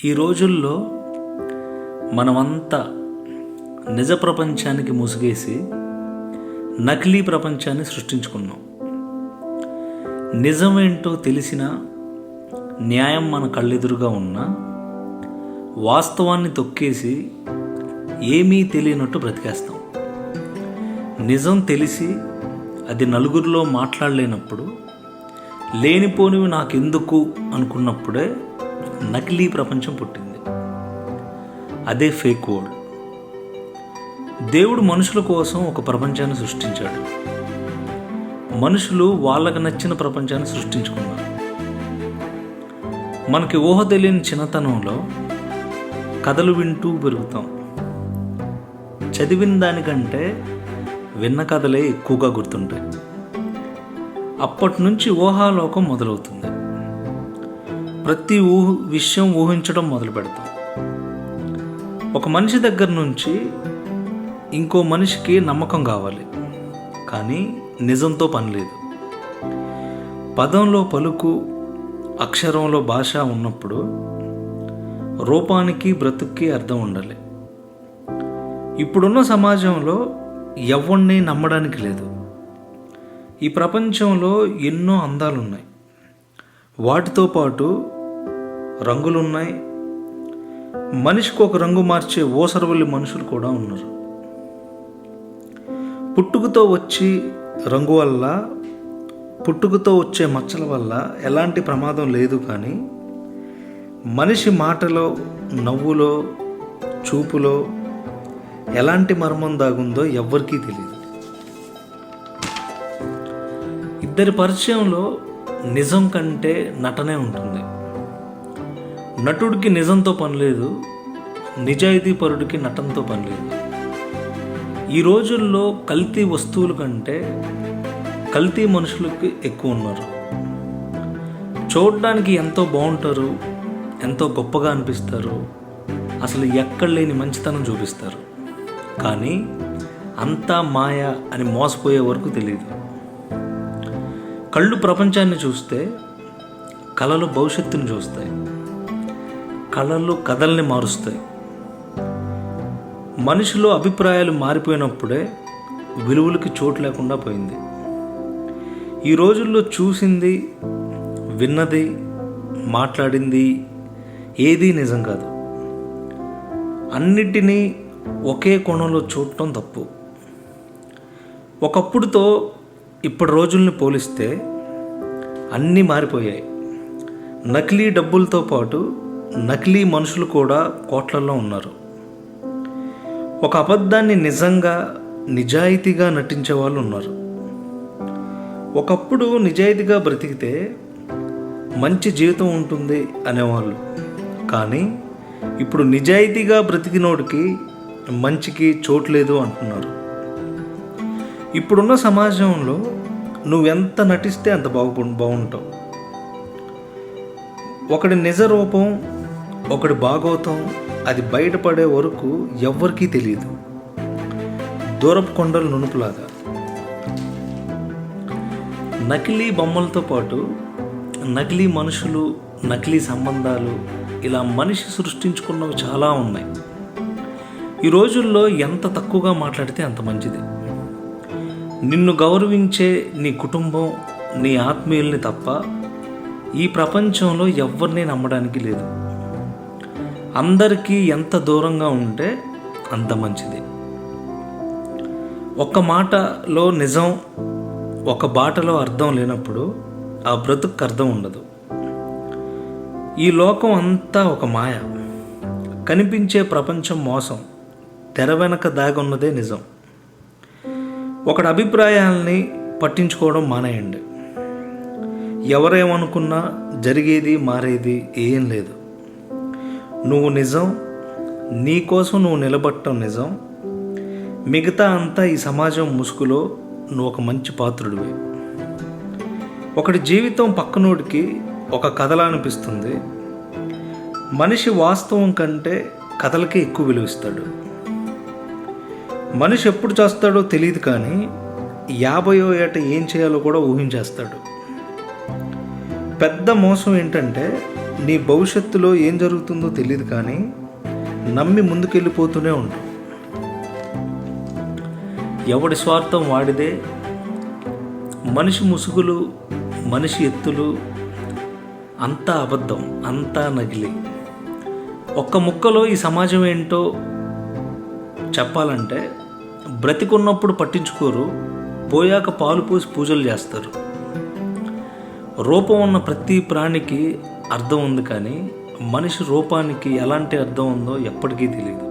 ఈ రోజుల్లో మనమంతా నిజ ప్రపంచానికి ముసుగేసి నకిలీ ప్రపంచాన్ని సృష్టించుకున్నాం. నిజమేంటో తెలిసిన న్యాయం మన కళ్ళెదురుగా ఉన్నా వాస్తవాన్ని తొక్కేసి ఏమీ తెలియనట్టు బ్రతికేస్తాం. నిజం తెలిసి అది నలుగురిలో మాట్లాడలేనప్పుడు, లేనిపోనివి నాకెందుకు అనుకున్నప్పుడే నకిలీ ప్రపంచం పుట్టింది. అదే ఫేక్ వరల్డ్. దేవుడు మనుషుల కోసం ఒక ప్రపంచాన్ని సృష్టించాడు. మనుషులు వాళ్ళకు నచ్చిన ప్రపంచాన్ని సృష్టించుకున్నారు. మనకి ఊహ తెలియని చిన్నతనంలో కథలు వింటూ పెరుగుతాం. చదివిన దానికంటే విన్న కథలే ఎక్కువగా గుర్తుంటాయి. అప్పటి నుంచి ఊహాలోకం మొదలవుతుంది. ప్రతి విషయం ఊహించడం మొదలు పెడతాం. ఒక మనిషి దగ్గర నుంచి ఇంకో మనిషికి నమ్మకం కావాలి, కానీ నిజంతో పని లేదు. పదంలో పలుకు, అక్షరంలో భాష ఉన్నప్పుడు రూపానికి బ్రతుక్కి అర్థం ఉండాలి. ఇప్పుడున్న సమాజంలో ఎవరిని నమ్మడానికి లేదు. ఈ ప్రపంచంలో ఎన్నో అందాలున్నాయి, వాటితో పాటు రంగులున్నాయి. మనిషికి ఒక రంగు మార్చే ఓసరవల్లి మనుషులు కూడా ఉన్నారు. పుట్టుకతో వచ్చి రంగు వల్ల, పుట్టుకతో వచ్చే మచ్చల వల్ల ఎలాంటి ప్రమాదం లేదు, కానీ మనిషి మాటలో, నవ్వులో, చూపులో ఎలాంటి మర్మం దాగుందో ఎవ్వరికీ తెలియదు. ఇద్దరి పరిచయంలో నిజం కంటే నటనే ఉంటుంది. నటుడికి నిజంతో పని లేదు, నిజాయితీ పరుడికి నటనతో పని లేదు. ఈ రోజుల్లో కల్తీ వస్తువుల కంటే కల్తీ మనుషులకి ఎక్కువ ఉన్నారు. చూడడానికి ఎంతో బాగుంటారు, ఎంతో గొప్పగా అనిపిస్తారు, అసలు ఎక్కడ లేని మంచితనం చూపిస్తారు, కానీ అంతా మాయ అని మోసపోయే వరకు తెలియదు. కళ్ళు ప్రపంచాన్ని చూస్తే కళలు భవిష్యత్తుని చూస్తాయి, కళలు కథల్ని మారుస్తాయి. మనిషిలో అభిప్రాయాలు మారిపోయినప్పుడే విలువలకి చోటు లేకుండా పోయింది. ఈ రోజుల్లో చూసింది, విన్నది, మాట్లాడింది ఏదీ నిజం కాదు. అన్నిటినీ ఒకే కోణంలో చూడటం తప్పు. ఒకప్పుడుతో ఇప్పటి రోజుల్ని పోలిస్తే అన్నీ మారిపోయాయి. నకిలీ డబ్బులతో పాటు నకిలీ మనుషులు కూడా కోట్లల్లో ఉన్నారు. ఒక అబద్ధాన్ని నిజంగా, నిజాయితీగా నటించే వాళ్ళు ఉన్నారు. ఒకప్పుడు నిజాయితీగా బ్రతికితే మంచి జీవితం ఉంటుంది అనేవాళ్ళు, కానీ ఇప్పుడు నిజాయితీగా బ్రతికినోడికి మంచికి చోటు లేదు అంటున్నారు. ఇప్పుడున్న సమాజంలో నువ్వెంత నటిస్తే అంత బాగుంటావు. ఒకడి నిజ రూపం, ఒకడి భాగవతం అది బయటపడే వరకు ఎవ్వరికీ తెలియదు. దూరపు కొండలు నునుపులాగా. నకిలీ బొమ్మలతో పాటు నకిలీ మనుషులు, నకిలీ సంబంధాలు, ఇలా మనిషి సృష్టించుకున్నవి చాలా ఉన్నాయి. ఈ రోజుల్లో ఎంత తక్కువగా మాట్లాడితే అంత మంచిది. నిన్ను గౌరవించే నీ కుటుంబం, నీ ఆత్మీయుల్ని తప్ప ఈ ప్రపంచంలో ఎవరిని నమ్మడానికి లేదు. అందరికీ ఎంత దూరంగా ఉంటే అంత మంచిది. ఒక్క మాటలో నిజం, ఒక బాటలో అర్థం లేనప్పుడు ఆ బ్రతుకు అర్థం ఉండదు. ఈ లోకం అంతా ఒక మాయ. కనిపించే ప్రపంచం మోసం, తెర వెనక దాగున్నదే నిజం. ఒకడి అభిప్రాయాల్ని పట్టించుకోవడం మానేయండి. ఎవరేమనుకున్నా జరిగేది మారేది ఏం లేదు. నువ్వు నిజం, నీ కోసం నువ్వు నిలబడటం నిజం. మిగతా అంతా ఈ సమాజం ముసుగులో నువ్వు ఒక మంచి పాత్రుడివి. ఒకడి జీవితం పక్కనోడికి ఒక కథలా అనిపిస్తుంది. మనిషి వాస్తవం కంటే కథలకే ఎక్కువ విలువిస్తాడు. మనిషి ఎప్పుడు చేస్తాడో తెలియదు, కానీ 50వ ఏట ఏం చేయాలో కూడా ఊహించేస్తాడు. పెద్ద మోసం ఏంటంటే నీ భవిష్యత్తులో ఏం జరుగుతుందో తెలియదు, కానీ నమ్మి ముందుకెళ్ళిపోతూనే ఉండు. ఎవడి స్వార్థం వాడిదే. మనిషి ముసుగులు, మనిషి ఎత్తులు అంతా అబద్ధం, అంతా నకిలీ. ఒక్క ముక్కలో ఈ సమాజం ఏంటో చెప్పాలంటే, బ్రతికున్నప్పుడు పట్టించుకోరు, పోయాక పాలు పోసి పూజలు చేస్తారు. రూపం ఉన్న ప్రతి ప్రాణికి అర్థం ఉంది, కానీ మనిషి రూపానికి ఎలాంటి అర్థం ఉందో ఎప్పటికీ తెలియదు.